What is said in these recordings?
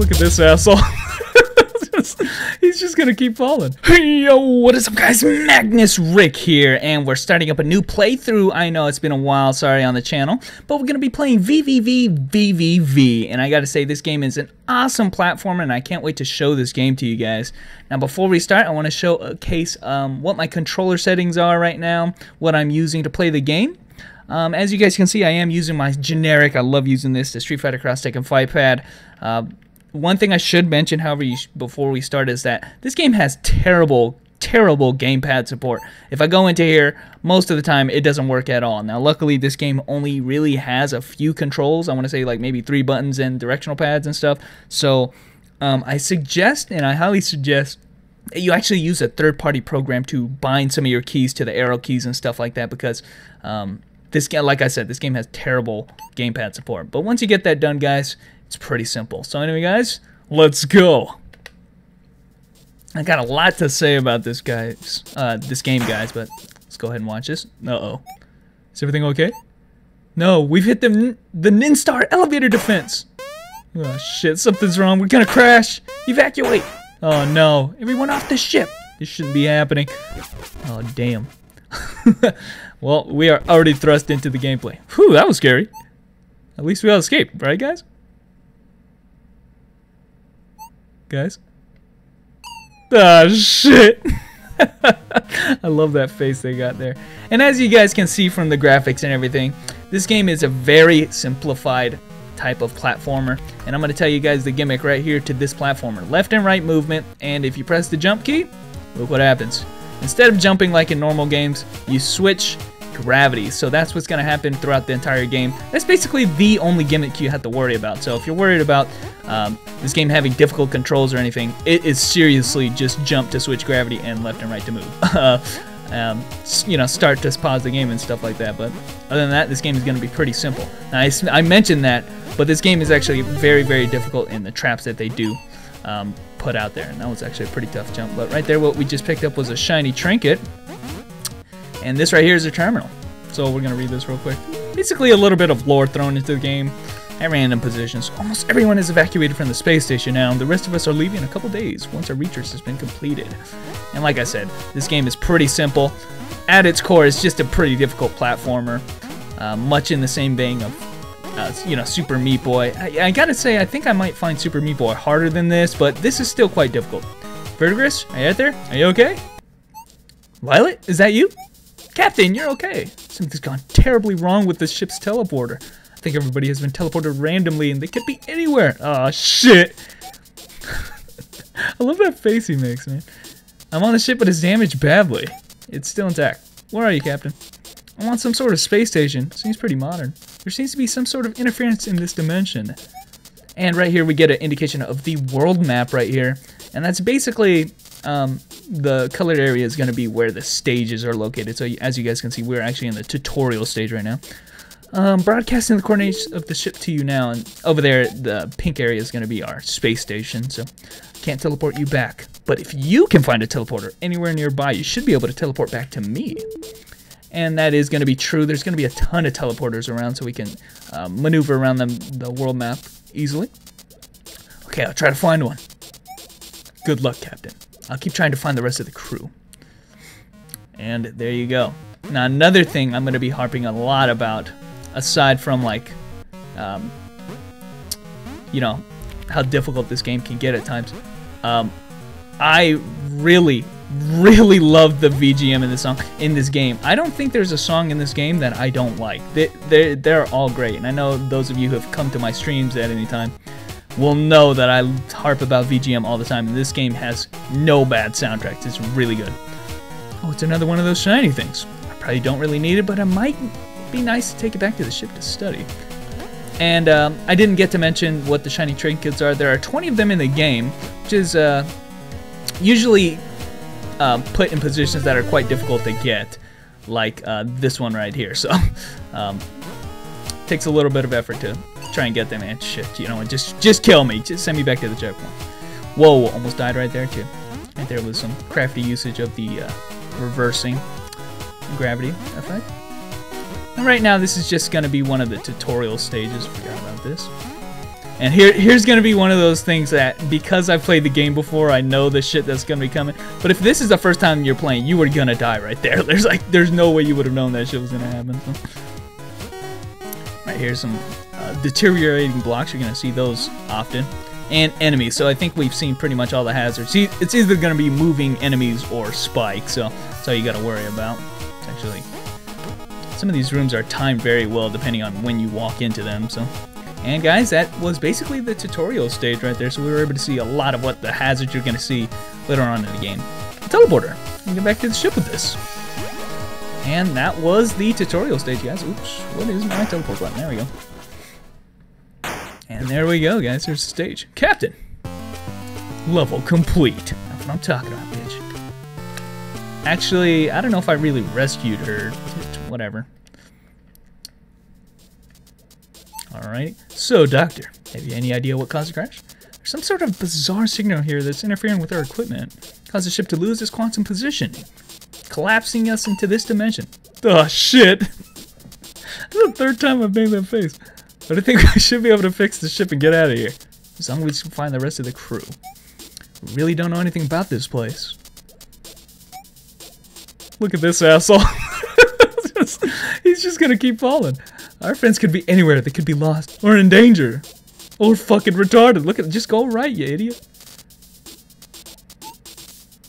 Look at this asshole. He's just gonna keep falling. Yo, what is up guys? Magnus Rick here, and we're starting up a new playthrough. I know it's been a while, sorry, on the channel, but we're gonna be playing VVVVVV, and I gotta say this game is an awesome platformer, and I can't wait to show this game to you guys. Now before we start, I want to showcase what my controller settings are right now, what I'm using to play the game. As you guys can see, I am using my generic, I love using this, the Street Fighter Cross Stick and Fight Pad. One thing I should mention, however, before we start, is that this game has terrible gamepad support. If I go into here, most of the time it doesn't work at all. Now luckily this game only really has a few controls. I want to say like maybe 3 buttons and directional pads and stuff. So I suggest, and I highly suggest, that you actually use a third-party program to bind some of your keys to the arrow keys and stuff like that, because this game, like I said, this game has terrible gamepad support. But once you get that done, guys, it's pretty simple. So anyway, guys, let's go. I got a lot to say about this game, guys, but let's go ahead and watch this. Uh-oh. Is everything okay? No, we've hit the Ninstar elevator defense. Oh, shit, something's wrong. We're gonna crash. Evacuate. Oh, no. Everyone off the ship. This shouldn't be happening. Oh, damn. Well, we are already thrust into the gameplay. Whew, that was scary. At least we all escaped, right, guys? Guys? Ah, shit! I love that face they got there. And as you guys can see from the graphics and everything, this game is a very simplified type of platformer. And I'm going to tell you guys the gimmick right here to this platformer. Left and right movement, and if you press the jump key, look what happens. Instead of jumping like in normal games, you switch gravity. So that's what's going to happen throughout the entire game. That's basically the only gimmick you have to worry about. So if you're worried about this game having difficult controls or anything, it is seriously just jump to switch gravity and left and right to move. You know, start to pause the game and stuff like that. But other than that, this game is going to be pretty simple. Now, I mentioned that, but this game is actually very difficult in the traps that they do put out there. And that was actually a pretty tough jump. But right there, what we just picked up was a shiny trinket. And this right here is a terminal. So we're going to read this real quick. Basically a little bit of lore thrown into the game at random positions. Almost everyone is evacuated from the space station now. The rest of us are leaving in a couple days once our research has been completed. And like I said, this game is pretty simple. At its core, it's just a pretty difficult platformer. Much in the same vein of you know, Super Meat Boy. I gotta say, I think I might find Super Meat Boy harder than this, but this is still quite difficult. Vertigris, are you out there? Are you okay? Violet, is that you? Captain, you're okay. Something's gone terribly wrong with this ship's teleporter. I think everybody has been teleported randomly and they could be anywhere. Oh, shit. I love that face he makes, man. I'm on the ship, but it's damaged badly. It's still intact. Where are you, Captain? I'm on some sort of space station. Seems pretty modern. There seems to be some sort of interference in this dimension. And right here we get an indication of the world map right here. And that's basically the colored area is going to be where the stages are located. So as you guys can see, we're actually in the tutorial stage right now. Broadcasting the coordinates of the ship to you now. And over there, the pink area is going to be our space station. So I can't teleport you back. But if you can find a teleporter anywhere nearby, you should be able to teleport back to me. And that is going to be true. There's going to be a ton of teleporters around, so we can maneuver around the world map easily. Okay, I'll try to find one. Good luck, Captain. I'll keep trying to find the rest of the crew. And there you go. Now, another thing I'm going to be harping a lot about, aside from, like, you know, how difficult this game can get at times, I really love the VGM in this game. I don't think there's a song in this game that I don't like. They're all great, and I know those of you who have come to my streams at any time will know that I harp about VGM all the time, and this game has no bad soundtracks. It's really good. Oh, it's another one of those shiny things. I probably don't really need it, but it might be nice to take it back to the ship to study. And I didn't get to mention what the shiny trinkets are. There are 20 of them in the game, which is usually put in positions that are quite difficult to get, like this one right here. So takes a little bit of effort to try and get them. And shit, you know, just kill me. Just send me back to the checkpoint. Whoa, almost died right there too. And there was some crafty usage of the reversing gravity effect. And right now, this is just going to be one of the tutorial stages. Forgot about this. And here's gonna be one of those things that, because I've played the game before, I know the shit that's gonna be coming. But if this is the first time you're playing, you were gonna die right there. There's no way you would have known that shit was gonna happen. So. Right, here's some deteriorating blocks. You're gonna see those often. And enemies, so I think we've seen pretty much all the hazards. See, it's either gonna be moving enemies or spikes, so that's all you gotta worry about. It's actually, some of these rooms are timed very well depending on when you walk into them, so. And guys, that was basically the tutorial stage right there, so we were able to see a lot of what the hazards you're going to see later on in the game. Teleporter. And get back to the ship with this. And that was the tutorial stage, guys. Oops, what is my teleport button? There we go. And there we go, guys. There's the stage. Captain. Level complete. That's what I'm talking about, bitch. Actually, I don't know if I really rescued her. Whatever. Alright, so Doctor, have you any idea what caused the crash? There's some sort of bizarre signal here that's interfering with our equipment. Caused the ship to lose its quantum positioning, collapsing us into this dimension. Oh shit! That's the third time I've made that face. But I think we should be able to fix the ship and get out of here. As long as we can find the rest of the crew. We really don't know anything about this place. Look at this asshole. He's just gonna keep falling. Our friends could be anywhere. They could be lost or in danger or fucking retarded. Look at, just go right, you idiot.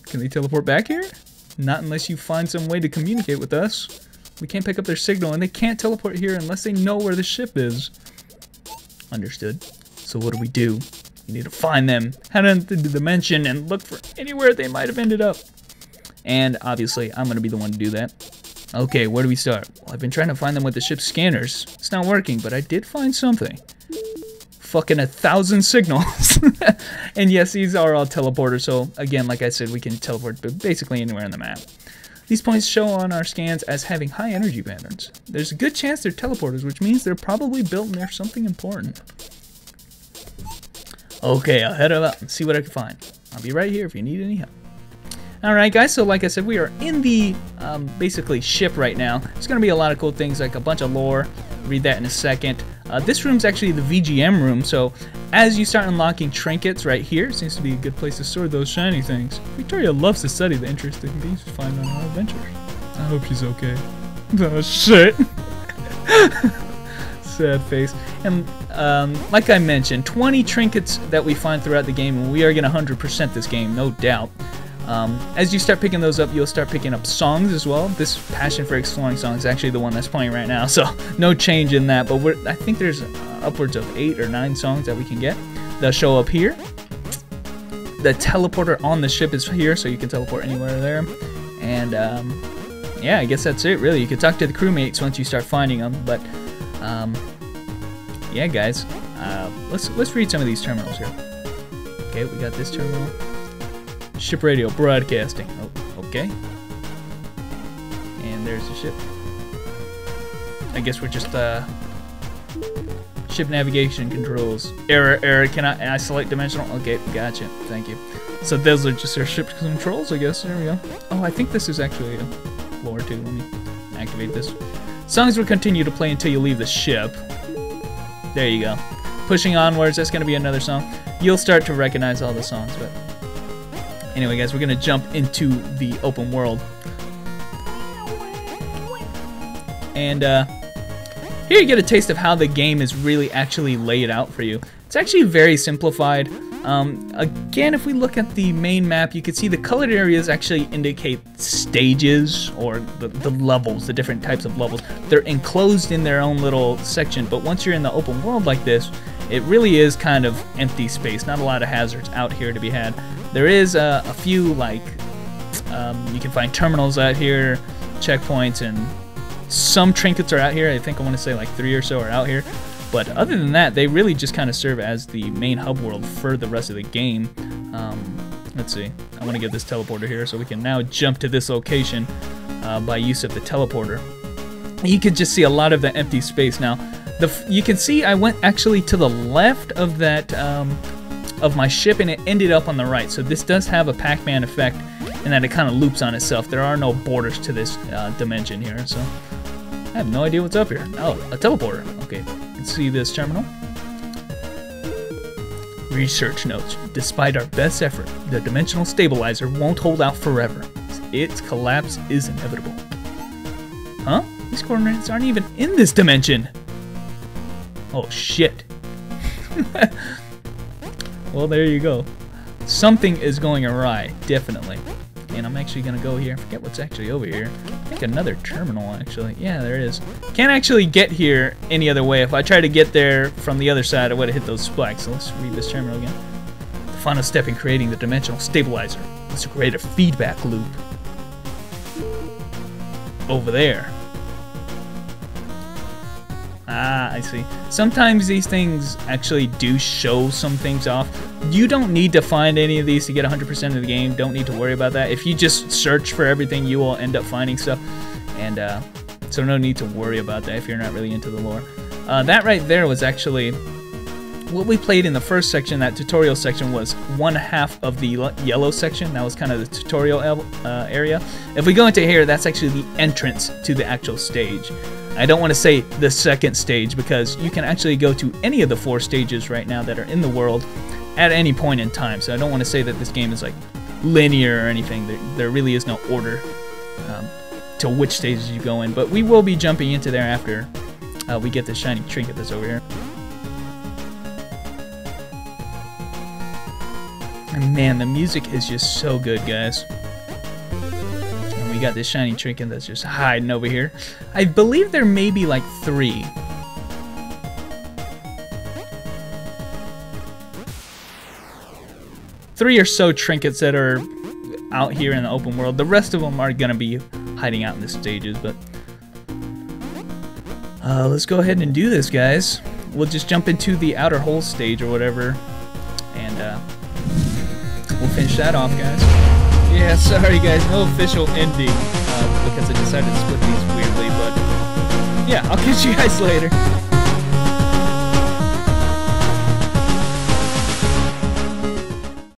Can they teleport back here? Not unless you find some way to communicate with us. We can't pick up their signal, and they can't teleport here unless they know where the ship is. Understood. So what do? You need to find them, head into the dimension, and look for anywhere they might have ended up. And obviously, I'm gonna be the one to do that. Okay, where do we start? Well, I've been trying to find them with the ship's scanners. It's not working, but I did find something. Fucking 1,000 signals. And yes, these are all teleporters, so again, like I said, we can teleport basically anywhere on the map. These points show on our scans as having high energy patterns. There's a good chance they're teleporters, which means they're probably built near something important. Okay, I'll head up and see what I can find. I'll be right here if you need any help. Alright guys, so like I said, we are in the basically ship right now. There's going to be a lot of cool things, like a bunch of lore. Read that in a second. This room's actually the VGM room, so as you start unlocking trinkets right here, seems to be a good place to store those shiny things. Victoria loves to study the interesting things we find on our adventures. I hope she's okay. Oh shit. Sad face. And like I mentioned, 20 trinkets that we find throughout the game, and we are going to 100% this game, no doubt. As you start picking those up, you'll start picking up songs as well. This passion for exploring song is actually the one that's playing right now, so no change in that. But I think there's upwards of 8 or 9 songs that we can get. They'll show up here. The teleporter on the ship is here, so you can teleport anywhere there. And yeah, I guess that's it, really. You can talk to the crewmates once you start finding them. But yeah, guys, let's read some of these terminals here. Okay, we got this terminal. Ship radio broadcasting. Oh, okay. And there's the ship. I guess we're just ship navigation controls. Error. Can I select dimensional? Okay, gotcha. Thank you. So those are just our ship controls, I guess. There we go. Oh, I think this is actually a floor too. Let me activate this. Songs will continue to play until you leave the ship. There you go. Pushing onwards. That's gonna be another song. You'll start to recognize all the songs, but. Anyway, guys, we're going to jump into the open world. And here you get a taste of how the game is really actually laid out for you. It's actually very simplified. Again, if we look at the main map, you can see the colored areas actually indicate stages or the levels, the different types of levels. They're enclosed in their own little section, but once you're in the open world like this, it really is kind of empty space. Not a lot of hazards out here to be had. There is a few, like, you can find terminals out here, checkpoints, and some trinkets are out here. I think I want to say like 3 or so are out here. But other than that, they really just kind of serve as the main hub world for the rest of the game. Let's see. I want to get this teleporter here so we can now jump to this location by use of the teleporter. You can just see a lot of the empty space now. You can see I went actually to the left of that of my ship, and it ended up on the right. So this does have a Pac-Man effect in that it kind of loops on itself. There are no borders to this dimension here, so I have no idea what's up here. Oh, a teleporter. Okay, you can see this terminal. Research notes, despite our best effort, the dimensional stabilizer won't hold out forever. Its collapse is inevitable. Huh? These coordinates aren't even in this dimension! Oh shit. Well, there you go. Something is going awry, definitely. And I'm actually gonna go here. I forget what's actually over here. I think another terminal, actually. Yeah, there it is. Can't actually get here any other way. If I try to get there from the other side, I would have hit those spikes. So let's read this terminal again. The final step in creating the dimensional stabilizer is to create a feedback loop. Over there. Ah, I see. Sometimes these things actually do show some things off. You don't need to find any of these to get 100% of the game. Don't need to worry about that. If you just search for everything, you will end up finding stuff. And so no need to worry about that if you're not really into the lore. That right there was actually what we played in the first section. That tutorial section was one half of the yellow section. That was kind of the tutorial area. If we go into here, that's actually the entrance to the actual stage. I don't want to say the second stage because you can actually go to any of the 4 stages right now that are in the world at any point in time. So I don't want to say that this game is like linear or anything. There really is no order to which stages you go in. But we will be jumping into there after we get the shiny trinket that's over here. And man, the music is just so good, guys. And we got this shiny trinket that's just hiding over here. I believe there may be like 3. Three or so trinkets that are out here in the open world. The rest of them are gonna be hiding out in the stages, but let's go ahead and do this, guys. We'll just jump into the outer hole stage or whatever, and we'll finish that off, guys. Yeah, sorry guys, no official ending because I decided to split these weirdly, but yeah, I'll catch you guys later.